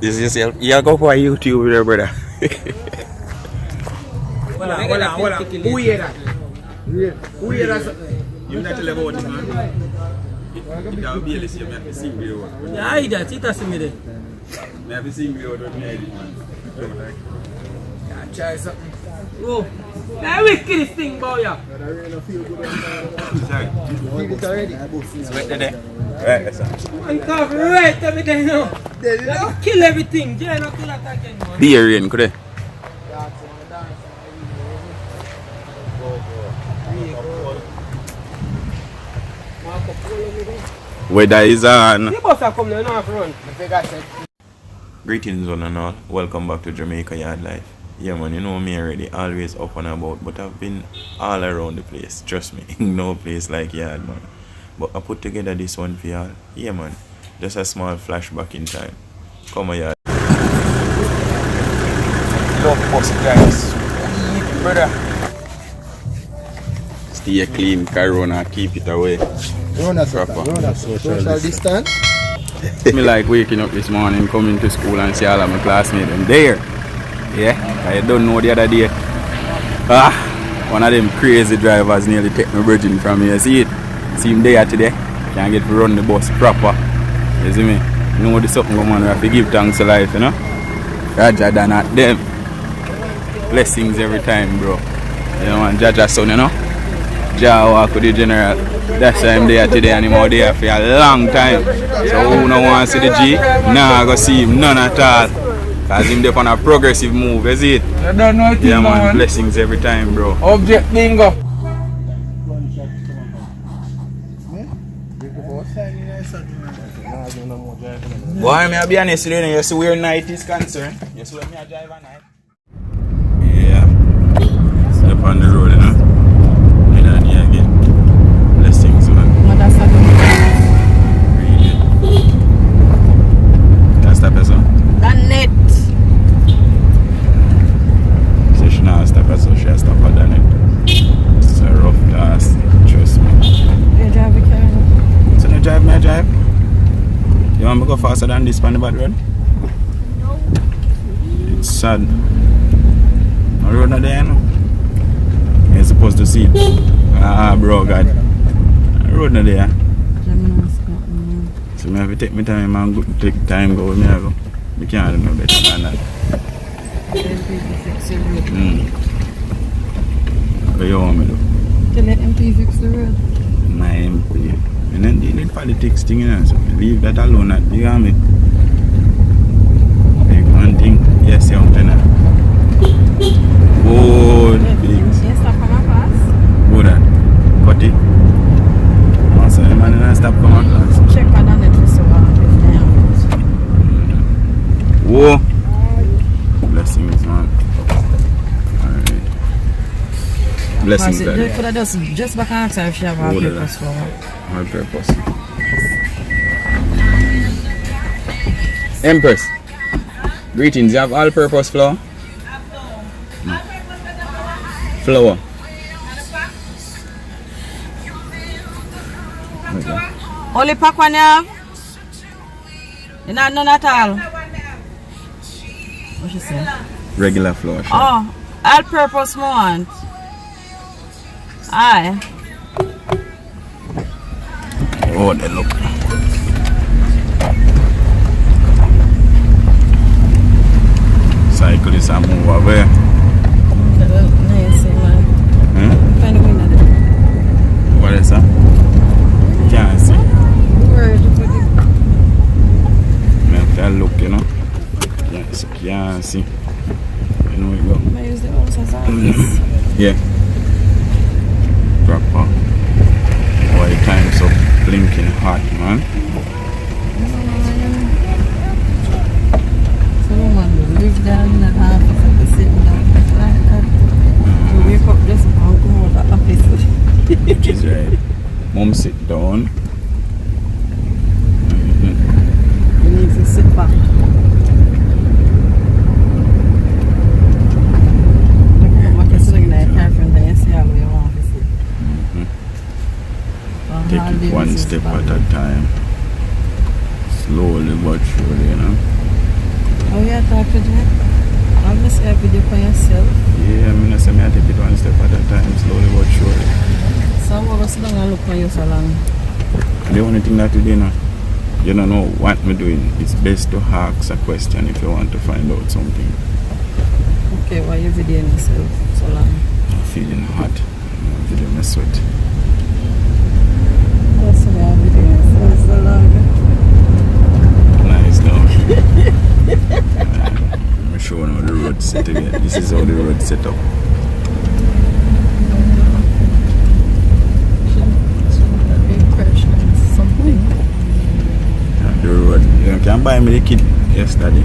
This is yourself. You go for YouTube with your brother. Hold on. Who hear that? Who hear that? You not tell about it, man. It will be a listen, I have to sing video. Yeah, I that. It has to be there. I have to sing video with me, man. Yeah, try something. Oh, now we kill this thing, boy. Yeah. Sorry. Feel it already? It's right there. Right, that's all. I can't right everything now. Kill everything. Yeah, not kill that again, man. Be a rain, could it? Weather is on. The bus are coming, now run. Greetings one and all. Welcome back to Jamaica Yard Life. Yeah man, you know me already, always up and about, but I've been all around the place. Trust me, no place like Yard man. But I put together this one for y'all. Yeah man, just a small flashback in time. Come on Yard. Love bus guys. Brother. Stay clean, Corona, keep it away. Corona social distance. Me like waking up this morning, coming to school and see all of my classmates them there. Yeah, I don't know the other day. One of them crazy drivers nearly take my virgin from me. You see it? See him there today. Can't get to run the bus proper. You see me? You know there's something going on. We have to give thanks to life, you know? Jaja than at them. Blessings every time, bro. You know, and Jaja's son, you know? Jah walk with the general. That's why I'm there today and I'm out there for a long time. So who no want to see the G? Nah, I go see him none at all. Cause him there on a progressive move, is it? I don't know it. Yeah man, blessings every time, bro. Object bingo. Boy, me be honest with you, you see where night is concerned. You see where me drive at night. Yeah. Step on the road, you know. And then here again. Blessings, man. Really. Can't stop yourself. That net. So she not stop yourself, she stop at the net. It's a rough task, trust me. You drive the car. So you drive, me I drive? You want me to go faster than this on the bad road? No. It's sad. The road not there, you know? You're supposed to see it. Bro, God. The road not there. So I have to take my time and go, take time go where I go. I can't do no better than that. What you want me to do? To let MP fix the road. My MP. And then deal with politics thing, you know, so leave that alone. You got me? Big one thing. Yes, you're on tenor. Good things. Yes, stop come pass. Good at. Cut it. Also, the man didn't stop coming class. Check on the net so Whoa. Blessings, man. Alright. Blessings, daddy. Just back and answer if you have a purpose for her. Her purpose. Empress. Greetings. You have all-purpose flour? No. Flour. Okay. Only pack one you have? You not none at all? What you say? Regular flour. Sure. Oh, all-purpose want. Aye. Oh, they look. Cyclists are move away. Nice, man. Find a winner there. What is that? Can't see. Word. Make that look, you know. Can't see. You know it go. I use the house as always. Yeah. Proper. Why the time's so blinking hot, man. Someone live down in the office and sitting down like that. You wake up just and come out of the office. Which is right. Mom sit down. You need to sit back. Take it one step at a time. Slowly but surely, you know. you talk to Jay? I miss a video for yourself. Yeah, I mean, I say I take it one step at a time, slowly but surely. So I'm going to sit down and look for you so long. The only thing that you do now, you don't know what I'm doing. It's best to ask a question if you want to find out something. Okay, why you videoing yourself so long? I'm feeling hot. I'm feeling my sweat. That's why I'm videoing yourself so long. Nice now. I'm showing how the road set again. This is how the road set up. Something. The road. You can buy me the kit yesterday.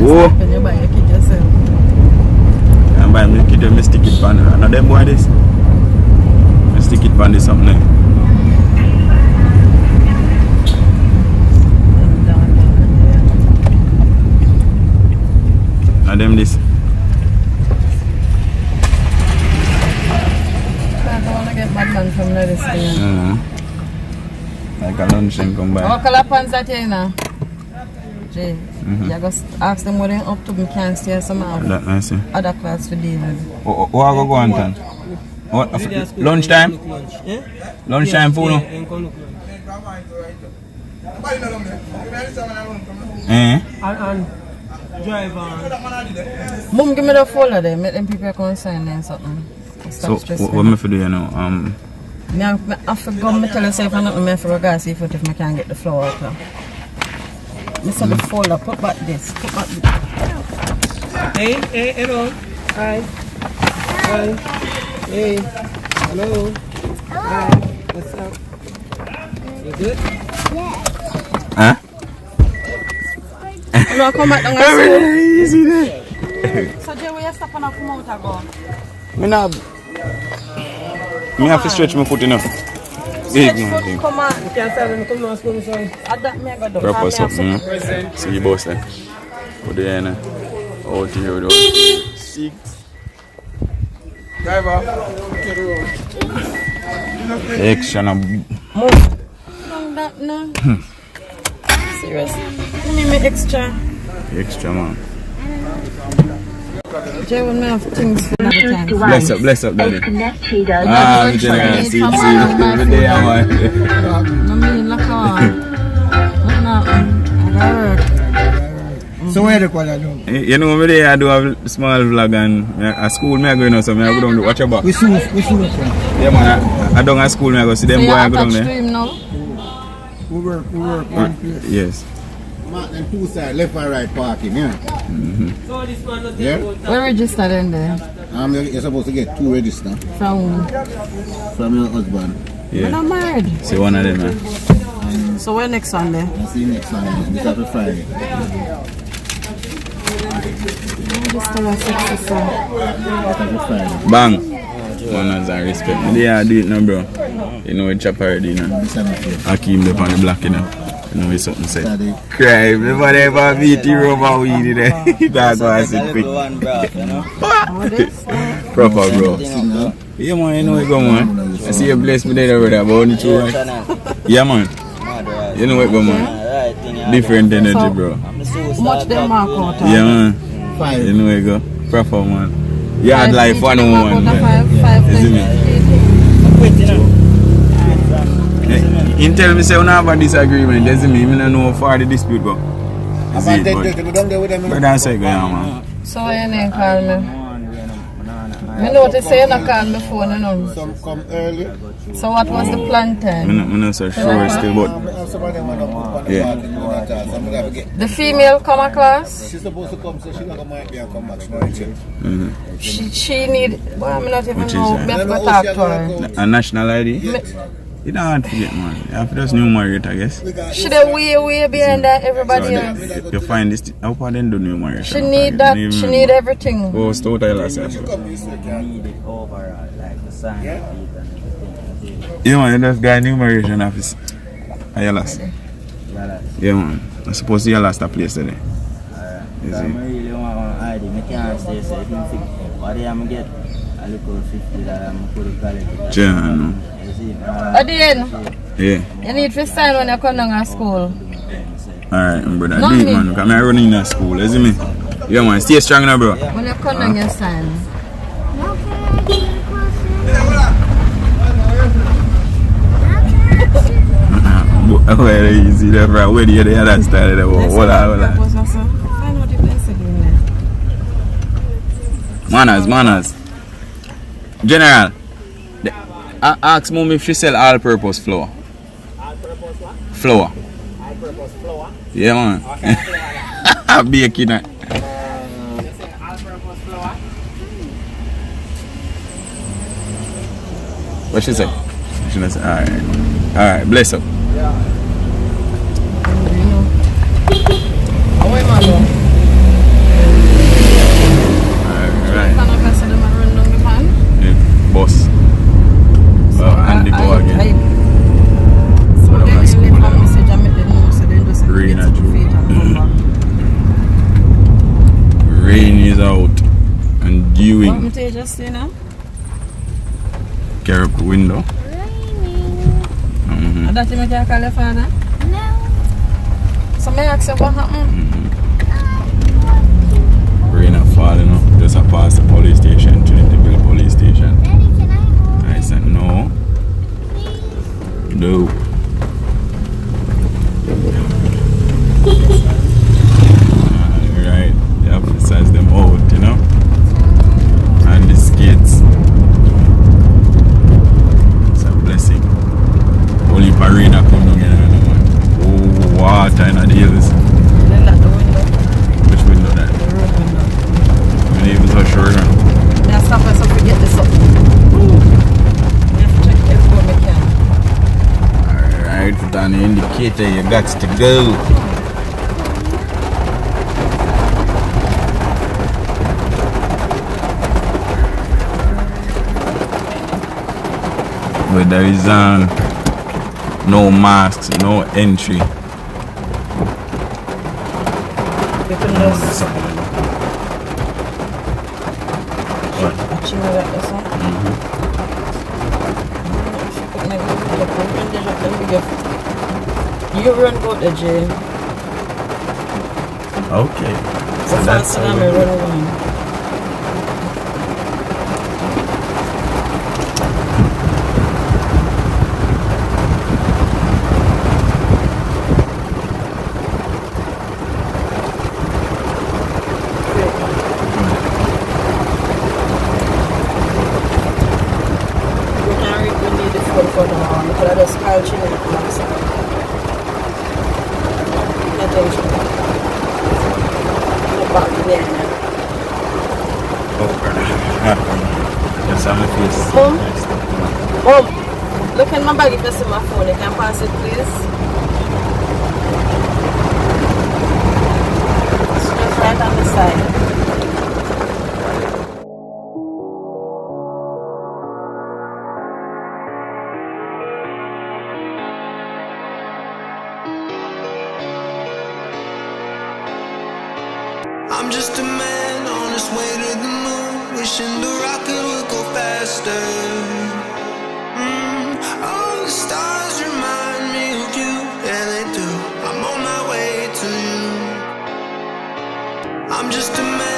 Whoa! You buy your kit yourself. You can buy me the kit, you stick it on. Now them boy this. I stick it on this something. Now them this. I don't want to get madman from this thing. Like a lunch and come by. What color pants that you know? Jay, you just ask them what they're up to, we can't stay somehow. That nice. Other class for deal with. What I go on then? What? Lunchtime? Lunchtime food? And drive on. Mom, give me the folder there, make them people come sign there something. So, what am I for doing now? I forgot me tell yourself I'm not going to go see if I can get the floor out now. I said the folder, put back this, put back this. Hey, hello. Hi. Hi. Hey. Hello. Hi. What's up? You good? Huh? No, come back down and You see that? so Jay, where you stop and come out and go? Me have to stretch my foot enough. Stretch foot, come on. You can't tell them to come and school, sorry. That me I go do. Proper something, see you boss then. Put the end out here with us. 6. Driver. Extra na. Move. Don't that no. Seriously. Give me my extra. Extra man. Jay, when we have things for another time. Bless up, daddy. I'm see, every day I want. I mean, look on. I gotta work. So where the call do? You know, every day I do a small vlog and at school me I go in so I go down to watch your back. We see. Yeah man, I don't at school me I go see them So boy I you go down attached to there. him now? We work one place. Yes. And two sides, left and right parking, yeah. So this man not Yeah? Where registered in there? You're supposed to get 2 register From from your husband. We're not married. See one of them man. So where next Sunday? I'll see you next time. This is Friday. Register at 6 so. Friday. Bang. Manners and respect. Me there I do it now bro. You know it chop already you know. I keep them on the block you know. You know it's something say. Cry, never ever beat you over weed there. That's why I said quick. Proper bro. Yeah man, you know it go man. I see you bless me there brother, but only 2 right? Yeah man. You know it go man. Different energy bro. How much they mark out? Yeah man. 5. You know it go. Proper man. Yard life 101 man. 5 You see me? You tell me say you don't have a disagreement, doesn't mean you don't know how far the dispute go. You see it, but that's it, man. So your name call me? I noticed you not call me phone, you know. Some come early. So what was the plan then? I'm not so sure still, but yeah. The female come a class? She's supposed to come, so she's not going to come back. She need, well, I'm not even Which know, is, me have to talk to her. A national ID? You don't have to forget, man. You have to just new married, I guess. She the way behind that everybody else. You find this, how far then do new married? She need that, she need everything. Oh, it's total loss. Need it overall, like the sign of it and everything. Yeah, man, you just got a numeration office. Are you lost? Yeah, man. I'm supposed to you lost that place today. Alright. I really want to ID. I can't stay so if you think, what do I get? A little $50 I'm going to collect. Yeah, I know. At the end, Yeah. you need to sign when you come down to school. Alright, brother. Not Deep me. man, come here running in the school, you see me? Yeah man, stay strong now, bro. When you come down your sign. Well, easy there, bro. Where do you the other style there? Hold on. Find out the place again there. Manners. General, ask mom if she sell all-purpose flour. All-purpose what? Flour. All-purpose flour. Yeah, man. Okay, flour. Baking it. You say all-purpose flour? What she say? She say, alright, bless up. Away, man. Alright. Can I pass them and run down the van? Yeah, boss. And the go again. So Well, then that's you cool, leave a yeah. message and make them know so they just Rain get and some feet and come back. Rain is out and What dewing. me tell you just say now? Carry up the window. And that you make you call your father? No. So may I ask you what happened? Rain are falling up. Just a past the police station, Trinity Bill police station. Daddy, can I hold I said no. No. Alright, the officers them out, you know. And the kids. It's a blessing. Only Parina come down here, man. Oh, water in the hills. They lock the window. Which window that? The road window. When it was so short, man. Now stop us up to get this up. You have to check before we can. Alright, put on the indicator, you got to go. Where there is no masks, no entry. You can just achieve that or something. You run go to jail. Okay. So faster than me run around. We can't really need the phone for now. We could have just called you in the class. Attention. Look back there now. Just on the face. Mom? Mom, look in my bag if you see my phone. You can pass it, please. It's just right on the side. I'm just a man on his way to the moon, wishing the rocket would go faster. All the stars remind me of you, yeah they do. I'm on my way to you. I'm just a man.